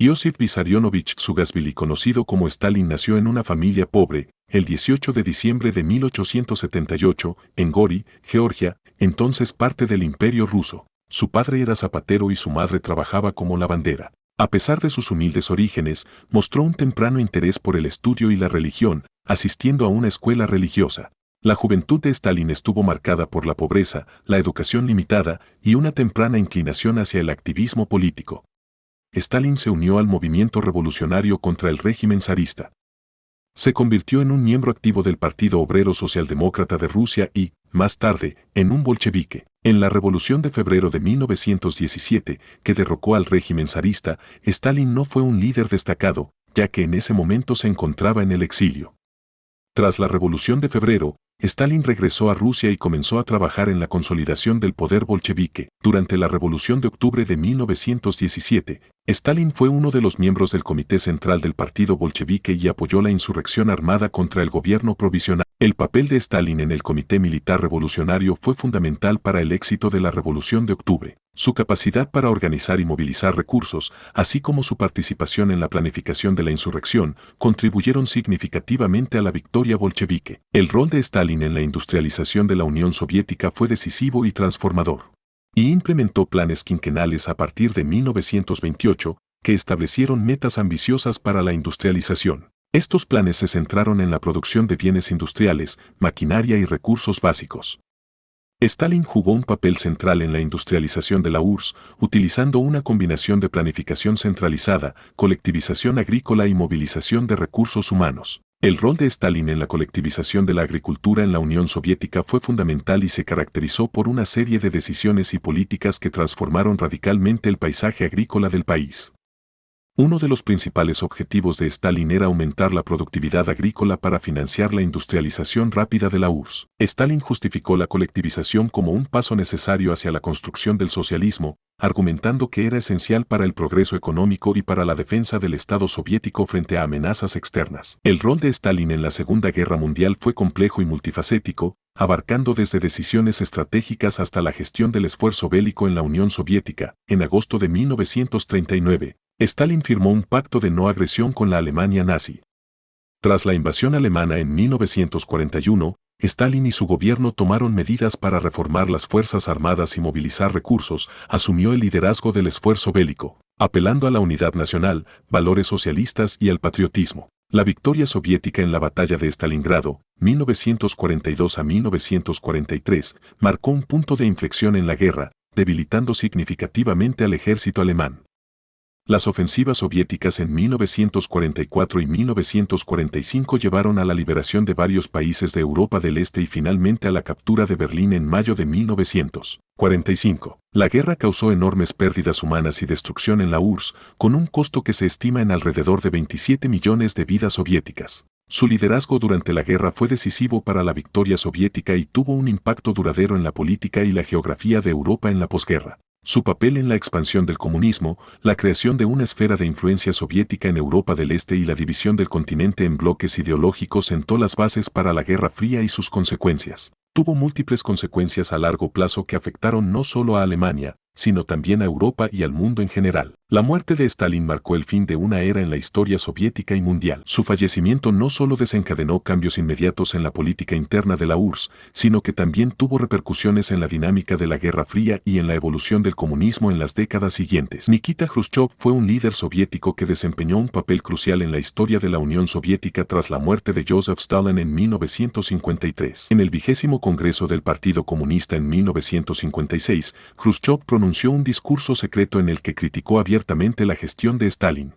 Iosif Vissarionovich Zugashvili, conocido como Stalin, nació en una familia pobre, el 18 de diciembre de 1878, en Gori, Georgia, entonces parte del Imperio Ruso. Su padre era zapatero y su madre trabajaba como lavandera. A pesar de sus humildes orígenes, mostró un temprano interés por el estudio y la religión, asistiendo a una escuela religiosa. La juventud de Stalin estuvo marcada por la pobreza, la educación limitada y una temprana inclinación hacia el activismo político. Stalin se unió al movimiento revolucionario contra el régimen zarista. Se convirtió en un miembro activo del Partido Obrero Socialdemócrata de Rusia y, más tarde, en un bolchevique. En la Revolución de febrero de 1917, que derrocó al régimen zarista, Stalin no fue un líder destacado, ya que en ese momento se encontraba en el exilio. Tras la Revolución de febrero, Stalin regresó a Rusia y comenzó a trabajar en la consolidación del poder bolchevique. Durante la Revolución de octubre de 1917, Stalin fue uno de los miembros del Comité Central del Partido Bolchevique y apoyó la insurrección armada contra el gobierno provisional. El papel de Stalin en el Comité Militar Revolucionario fue fundamental para el éxito de la Revolución de octubre. Su capacidad para organizar y movilizar recursos, así como su participación en la planificación de la insurrección, contribuyeron significativamente a la victoria bolchevique. El rol de Stalin en la industrialización de la Unión Soviética fue decisivo y transformador. Y implementó planes quinquenales a partir de 1928, que establecieron metas ambiciosas para la industrialización. Estos planes se centraron en la producción de bienes industriales, maquinaria y recursos básicos. Stalin jugó un papel central en la industrialización de la URSS, utilizando una combinación de planificación centralizada, colectivización agrícola y movilización de recursos humanos. El rol de Stalin en la colectivización de la agricultura en la Unión Soviética fue fundamental y se caracterizó por una serie de decisiones y políticas que transformaron radicalmente el paisaje agrícola del país. Uno de los principales objetivos de Stalin era aumentar la productividad agrícola para financiar la industrialización rápida de la URSS. Stalin justificó la colectivización como un paso necesario hacia la construcción del socialismo, argumentando que era esencial para el progreso económico y para la defensa del Estado soviético frente a amenazas externas. El rol de Stalin en la Segunda Guerra Mundial fue complejo y multifacético, abarcando desde decisiones estratégicas hasta la gestión del esfuerzo bélico en la Unión Soviética. En agosto de 1939, Stalin firmó un pacto de no agresión con la Alemania nazi. Tras la invasión alemana en 1941, Stalin y su gobierno tomaron medidas para reformar las fuerzas armadas y movilizar recursos, asumió el liderazgo del esfuerzo bélico, apelando a la unidad nacional, valores socialistas y al patriotismo. La victoria soviética en la batalla de Stalingrado, 1942 a 1943, marcó un punto de inflexión en la guerra, debilitando significativamente al ejército alemán. Las ofensivas soviéticas en 1944 y 1945 llevaron a la liberación de varios países de Europa del Este y finalmente a la captura de Berlín en mayo de 1945. La guerra causó enormes pérdidas humanas y destrucción en la URSS, con un costo que se estima en alrededor de 27 millones de vidas soviéticas. Su liderazgo durante la guerra fue decisivo para la victoria soviética y tuvo un impacto duradero en la política y la geografía de Europa en la posguerra. Su papel en la expansión del comunismo, la creación de una esfera de influencia soviética en Europa del Este y la división del continente en bloques ideológicos sentó las bases para la Guerra Fría y sus consecuencias. Tuvo múltiples consecuencias a largo plazo que afectaron no solo a Alemania, sino también a Europa y al mundo en general. La muerte de Stalin marcó el fin de una era en la historia soviética y mundial. Su fallecimiento no solo desencadenó cambios inmediatos en la política interna de la URSS, sino que también tuvo repercusiones en la dinámica de la Guerra Fría y en la evolución del comunismo en las décadas siguientes. Nikita Khrushchev fue un líder soviético que desempeñó un papel crucial en la historia de la Unión Soviética tras la muerte de Joseph Stalin en 1953. En el 20º Congreso del Partido Comunista en 1956, Khrushchev pronunció un discurso secreto en el que criticó abiertamente la gestión de Stalin.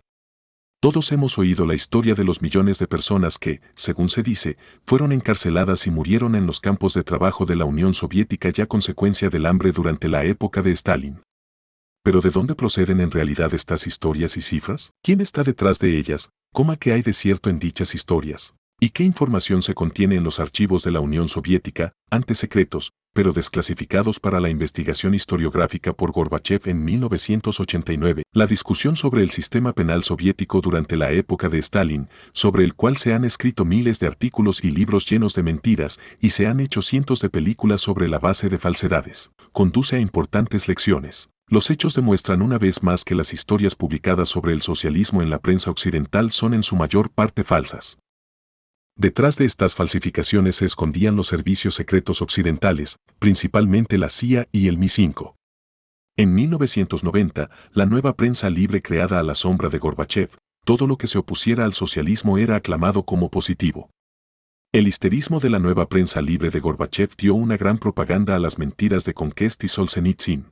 Todos hemos oído la historia de los millones de personas que, según se dice, fueron encarceladas y murieron en los campos de trabajo de la Unión Soviética ya consecuencia del hambre durante la época de Stalin. ¿Pero de dónde proceden en realidad estas historias y cifras? ¿Quién está detrás de ellas? ¿Qué hay de cierto en dichas historias? ¿Y qué información se contiene en los archivos de la Unión Soviética, antes secretos, pero desclasificados para la investigación historiográfica por Gorbachev en 1989. La discusión sobre el sistema penal soviético durante la época de Stalin, sobre el cual se han escrito miles de artículos y libros llenos de mentiras, y se han hecho cientos de películas sobre la base de falsedades, conduce a importantes lecciones. Los hechos demuestran una vez más que las historias publicadas sobre el socialismo en la prensa occidental son en su mayor parte falsas. Detrás de estas falsificaciones se escondían los servicios secretos occidentales, principalmente la CIA y el MI5. En 1990, la nueva prensa libre creada a la sombra de Gorbachev, todo lo que se opusiera al socialismo era aclamado como positivo. El histerismo de la nueva prensa libre de Gorbachev dio una gran propaganda a las mentiras de Conquest y Solzhenitsyn.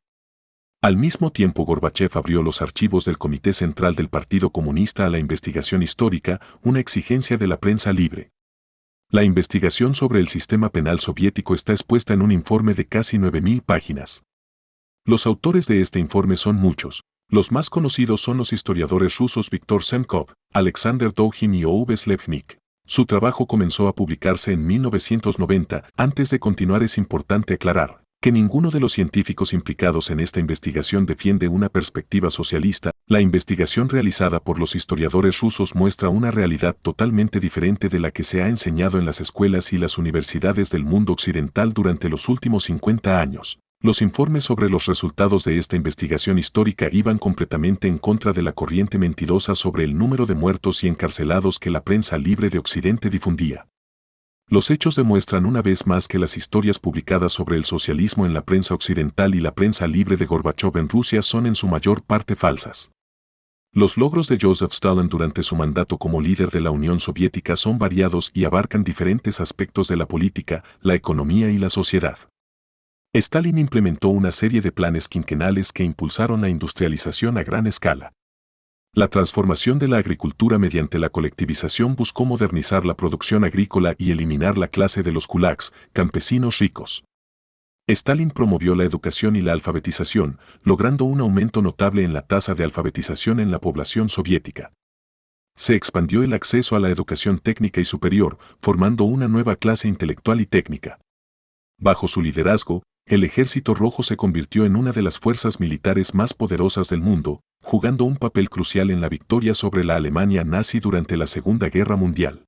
Al mismo tiempo, Gorbachev abrió los archivos del Comité Central del Partido Comunista a la investigación histórica, una exigencia de la prensa libre. La investigación sobre el sistema penal soviético está expuesta en un informe de casi 9.000 páginas. Los autores de este informe son muchos. Los más conocidos son los historiadores rusos Viktor Senkov, Alexander Dovzhin y O.V. Slevnik. Su trabajo comenzó a publicarse en 1990. Antes de continuar, es importante aclarar que ninguno de los científicos implicados en esta investigación defiende una perspectiva socialista. La investigación realizada por los historiadores rusos muestra una realidad totalmente diferente de la que se ha enseñado en las escuelas y las universidades del mundo occidental durante los últimos 50 años. Los informes sobre los resultados de esta investigación histórica iban completamente en contra de la corriente mentirosa sobre el número de muertos y encarcelados que la prensa libre de Occidente difundía. Los hechos demuestran una vez más que las historias publicadas sobre el socialismo en la prensa occidental y la prensa libre de Gorbachev en Rusia son en su mayor parte falsas. Los logros de Joseph Stalin durante su mandato como líder de la Unión Soviética son variados y abarcan diferentes aspectos de la política, la economía y la sociedad. Stalin implementó una serie de planes quinquenales que impulsaron la industrialización a gran escala. La transformación de la agricultura mediante la colectivización buscó modernizar la producción agrícola y eliminar la clase de los kulaks, campesinos ricos. Stalin promovió la educación y la alfabetización, logrando un aumento notable en la tasa de alfabetización en la población soviética. Se expandió el acceso a la educación técnica y superior, formando una nueva clase intelectual y técnica. Bajo su liderazgo, el Ejército Rojo se convirtió en una de las fuerzas militares más poderosas del mundo, jugando un papel crucial en la victoria sobre la Alemania nazi durante la Segunda Guerra Mundial.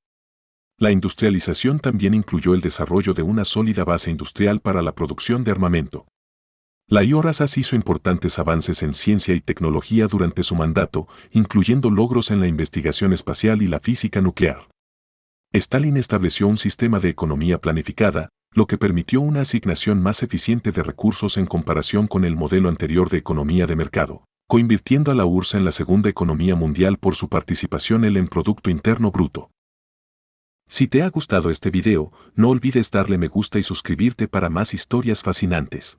La industrialización también incluyó el desarrollo de una sólida base industrial para la producción de armamento. La URSS hizo importantes avances en ciencia y tecnología durante su mandato, incluyendo logros en la investigación espacial y la física nuclear. Stalin estableció un sistema de economía planificada, lo que permitió una asignación más eficiente de recursos en comparación con el modelo anterior de economía de mercado, convirtiendo a la URSS en la segunda economía mundial por su participación en el Producto Interno Bruto. Si te ha gustado este video, no olvides darle me gusta y suscribirte para más historias fascinantes.